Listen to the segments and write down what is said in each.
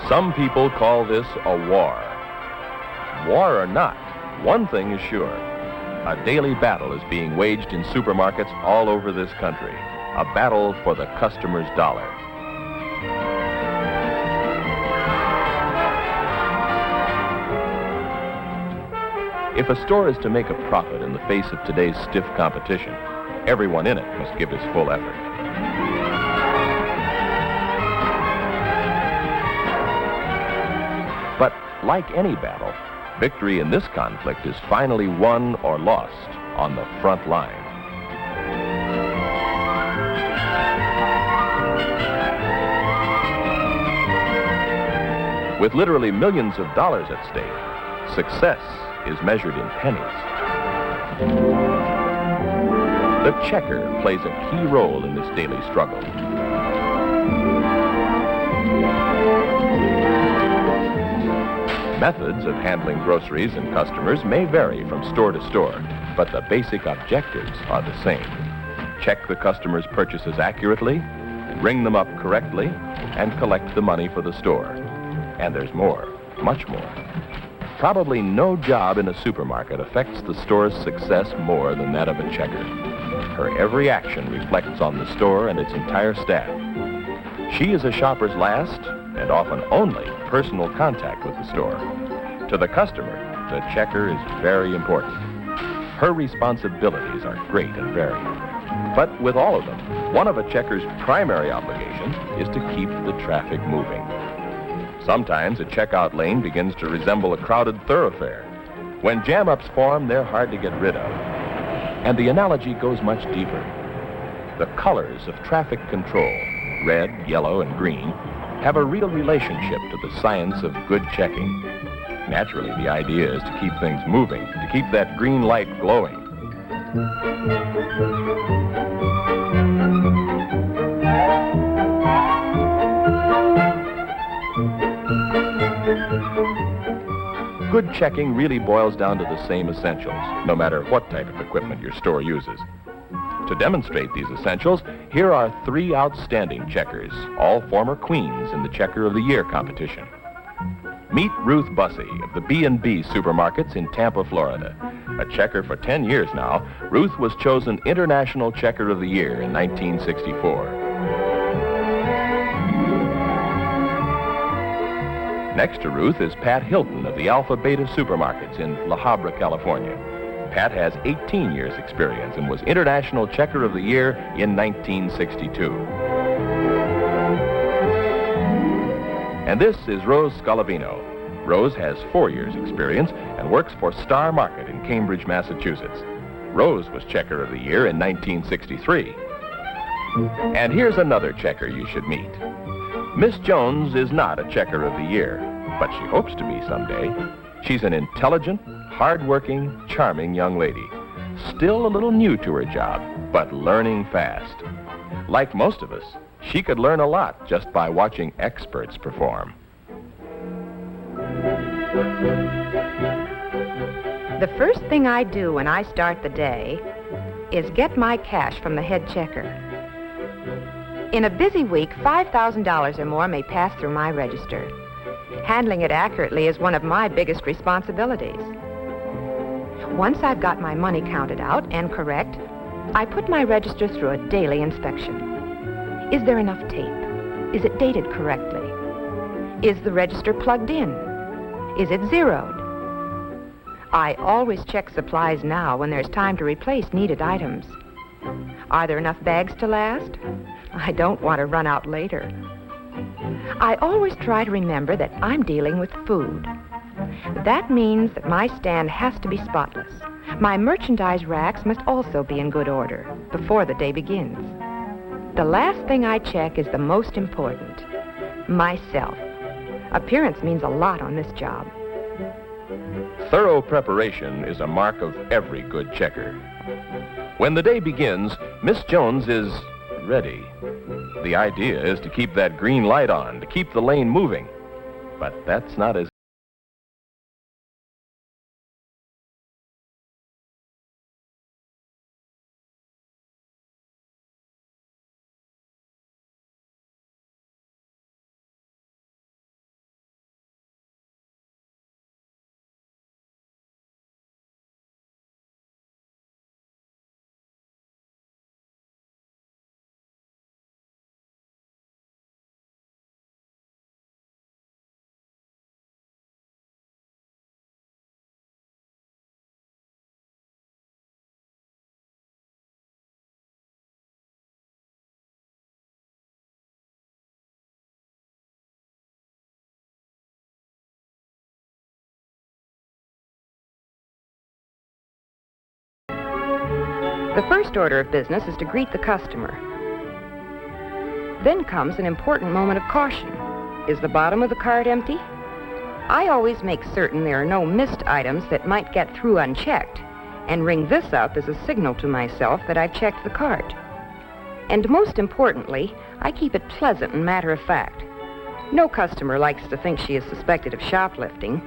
Some people call this a war. War or not, one thing is sure. A daily battle is being waged in supermarkets all over this country. A battle for the customer's dollar. If a store is to make a profit in the face of today's stiff competition, everyone in it must give his full effort. But like any battle, victory in this conflict is finally won or lost on the front line. With literally millions of dollars at stake, success is measured in pennies. The checker plays a key role in this daily struggle. Methods of handling groceries and customers may vary from store to store, but the basic objectives are the same. Check the customer's purchases accurately, ring them up correctly, and collect the money for the store. And there's more, much more. Probably no job in a supermarket affects the store's success more than that of a checker. Her every action reflects on the store and its entire staff. She is a shopper's last, and often only, personal contact with the store. To the customer, the checker is very important. Her responsibilities are great and varied. But with all of them, one of a checker's primary obligations is to keep the traffic moving. Sometimes a checkout lane begins to resemble a crowded thoroughfare. When jam-ups form, they're hard to get rid of. And the analogy goes much deeper. The colors of traffic control, red, yellow, and green, have a real relationship to the science of good checking. Naturally, the idea is to keep things moving, to keep that green light glowing. Good checking really boils down to the same essentials, no matter what type of equipment your store uses. To demonstrate these essentials, here are 3 outstanding checkers, all former queens in the Checker of the Year competition. Meet Ruth Bussey of the B&B Supermarkets in Tampa, Florida. A checker for 10 years now, Ruth was chosen International Checker of the Year in 1964. Next to Ruth is Pat Hilton of the Alpha Beta Supermarkets in La Habra, California. Pat has 18 years' experience and was International Checker of the Year in 1962. And this is Rose Scalavino. Rose has 4 years' experience and works for Star Market in Cambridge, Massachusetts. Rose was Checker of the Year in 1963. And here's another checker you should meet. Miss Jones is not a Checker of the Year, but she hopes to be someday. She's an intelligent, hard-working, charming young lady. Still a little new to her job, but learning fast. Like most of us, she could learn a lot just by watching experts perform. The first thing I do when I start the day is get my cash from the head checker. In a busy week, $5,000 or more may pass through my register. Handling it accurately is one of my biggest responsibilities. Once I've got my money counted out and correct, I put my register through a daily inspection. Is there enough tape? Is it dated correctly? Is the register plugged in? Is it zeroed? I always check supplies now when there's time to replace needed items. Are there enough bags to last? I don't want to run out later. I always try to remember that I'm dealing with food. That means that my stand has to be spotless. My merchandise racks must also be in good order before the day begins. The last thing I check is the most important, myself. Appearance means a lot on this job. Thorough preparation is a mark of every good checker. When the day begins, Miss Jones is ready. The idea is to keep that green light on, to keep the lane moving. But that's not as The first order of business is to greet the customer. Then comes an important moment of caution. Is the bottom of the cart empty? I always make certain there are no missed items that might get through unchecked, and ring this up as a signal to myself that I've checked the cart. And most importantly, I keep it pleasant and matter-of-fact. No customer likes to think she is suspected of shoplifting.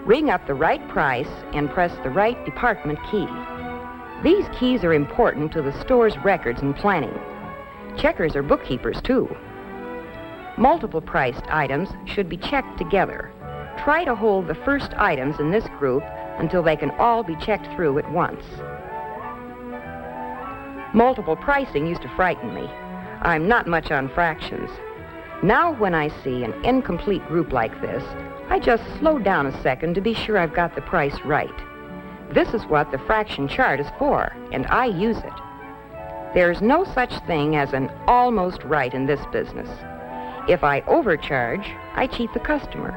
Ring up the right price and press the right department key. These keys are important to the store's records and planning. Checkers are bookkeepers, too. Multiple priced items should be checked together. Try to hold the first items in this group until they can all be checked through at once. Multiple pricing used to frighten me. I'm not much on fractions. Now when I see an incomplete group like this, I just slow down a second to be sure I've got the price right. This is what the fraction chart is for, and I use it. There's no such thing as an almost right in this business. If I overcharge, I cheat the customer.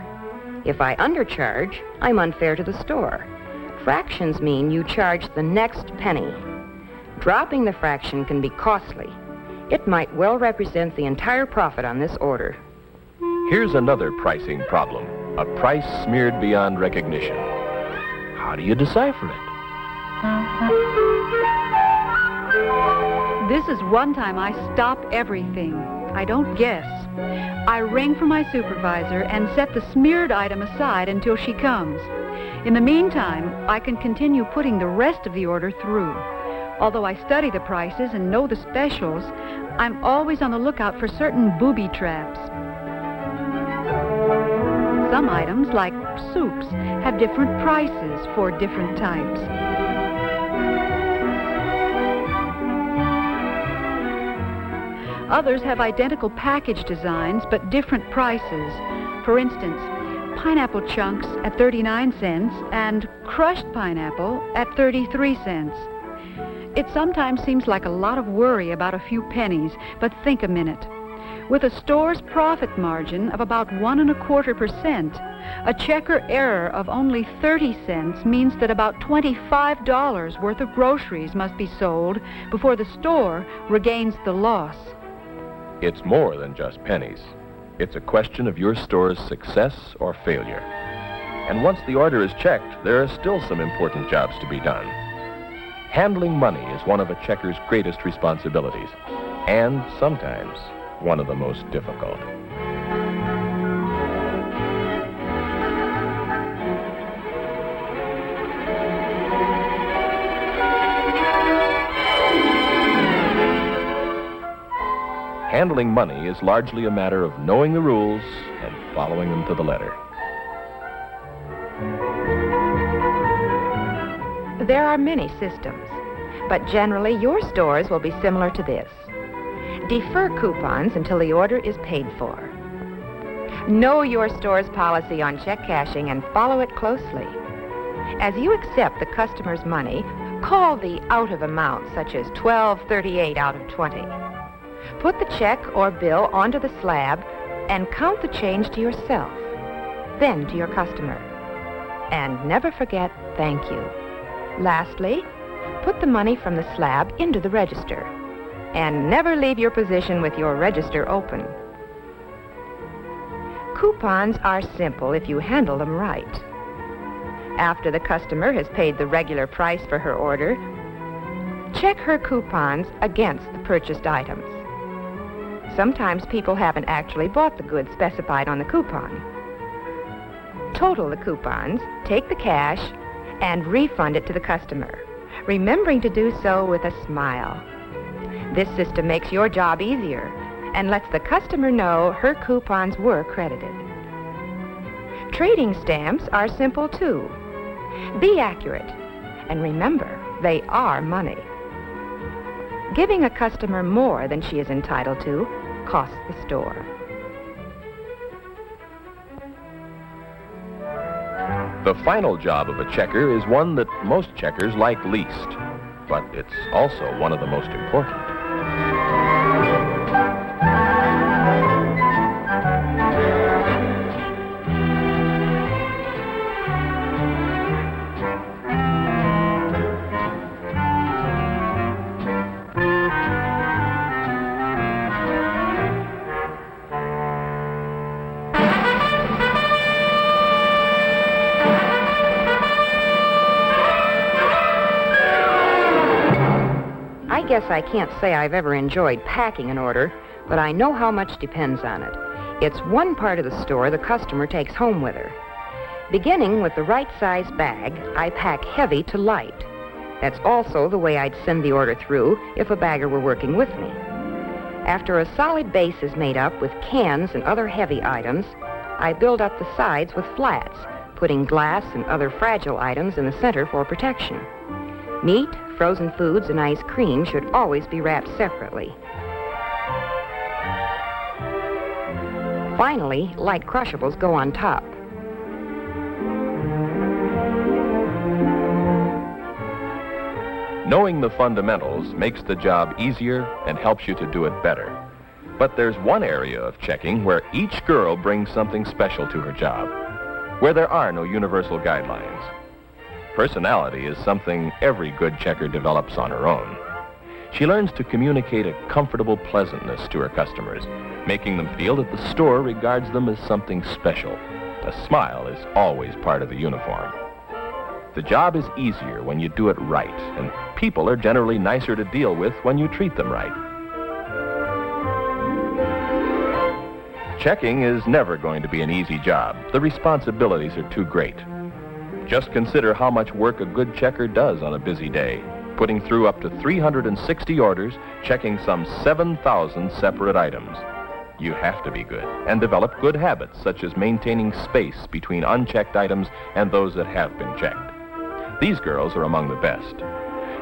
If I undercharge, I'm unfair to the store. Fractions mean you charge the next penny. Dropping the fraction can be costly. It might well represent the entire profit on this order. Here's another pricing problem, a price smeared beyond recognition. How do you decipher it? This is one time I stop everything. I don't guess. I ring for my supervisor and set the smeared item aside until she comes. In the meantime, I can continue putting the rest of the order through. Although I study the prices and know the specials, I'm always on the lookout for certain booby traps. Some items, like soups, have different prices for different types. Others have identical package designs, but different prices. For instance, pineapple chunks at 39 cents and crushed pineapple at 33 cents. It sometimes seems like a lot of worry about a few pennies, but think a minute. With a store's profit margin of about 1.25%, a checker error of only 30 cents means that about $25 worth of groceries must be sold before the store regains the loss. It's more than just pennies. It's a question of your store's success or failure. And once the order is checked, there are still some important jobs to be done. Handling money is one of a checker's greatest responsibilities, and sometimes one of the most difficult. Handling money is largely a matter of knowing the rules and following them to the letter. There are many systems, but generally your stores will be similar to this. Defer coupons until the order is paid for. Know your store's policy on check cashing and follow it closely. As you accept the customer's money, call the out of amount, such as $12.38 out of 20. Put the check or bill onto the slab and count the change to yourself, then to your customer. And never forget, thank you. Lastly, put the money from the slab into the register. And never leave your position with your register open. Coupons are simple if you handle them right. After the customer has paid the regular price for her order, check her coupons against the purchased items. Sometimes people haven't actually bought the goods specified on the coupon. Total the coupons, take the cash, and refund it to the customer, remembering to do so with a smile. This system makes your job easier and lets the customer know her coupons were credited. Trading stamps are simple, too. Be accurate, and remember, they are money. Giving a customer more than she is entitled to costs the store. The final job of a checker is one that most checkers like least, but it's also one of the most important. guess I can't say I've ever enjoyed packing an order, but I know how much depends on it. It's one part of the store the customer takes home with her. Beginning with the right size bag, I pack heavy to light. That's also the way I'd send the order through if a bagger were working with me. After a solid base is made up with cans and other heavy items, I build up the sides with flats, putting glass and other fragile items in the center for protection. Meat, frozen foods, and ice cream should always be wrapped separately. Finally, light crushables go on top. Knowing the fundamentals makes the job easier and helps you to do it better. But there's one area of checking where each girl brings something special to her job, where there are no universal guidelines. Personality is something every good checker develops on her own. She learns to communicate a comfortable pleasantness to her customers, making them feel that the store regards them as something special. A smile is always part of the uniform. The job is easier when you do it right, and people are generally nicer to deal with when you treat them right. Checking is never going to be an easy job. The responsibilities are too great. Just consider how much work a good checker does on a busy day, putting through up to 360 orders, checking some 7,000 separate items. You have to be good and develop good habits, such as maintaining space between unchecked items and those that have been checked. These girls are among the best.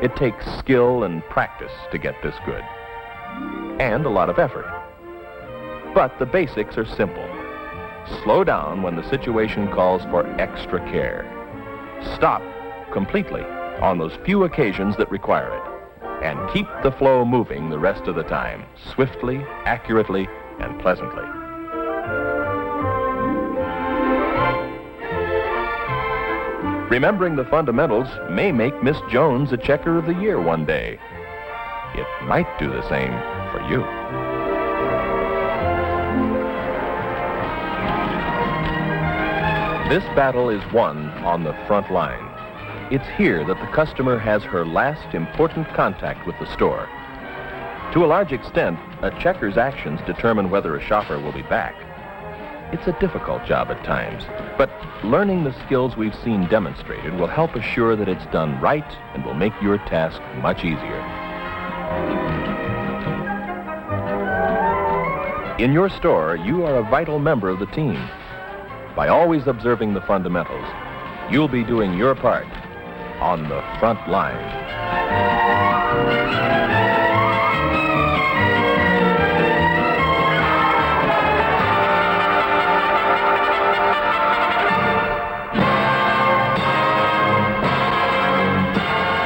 It takes skill and practice to get this good, and a lot of effort. But the basics are simple. Slow down when the situation calls for extra care. Stop completely on those few occasions that require it, and keep the flow moving the rest of the time, swiftly, accurately, and pleasantly. Remembering the fundamentals may make Miss Jones a Checker of the Year one day. It might do the same for you. This battle is won on the front line. It's here that the customer has her last important contact with the store. To a large extent, a checker's actions determine whether a shopper will be back. It's a difficult job at times, but learning the skills we've seen demonstrated will help assure that it's done right and will make your task much easier. In your store, you are a vital member of the team. By always observing the fundamentals, you'll be doing your part on the front line.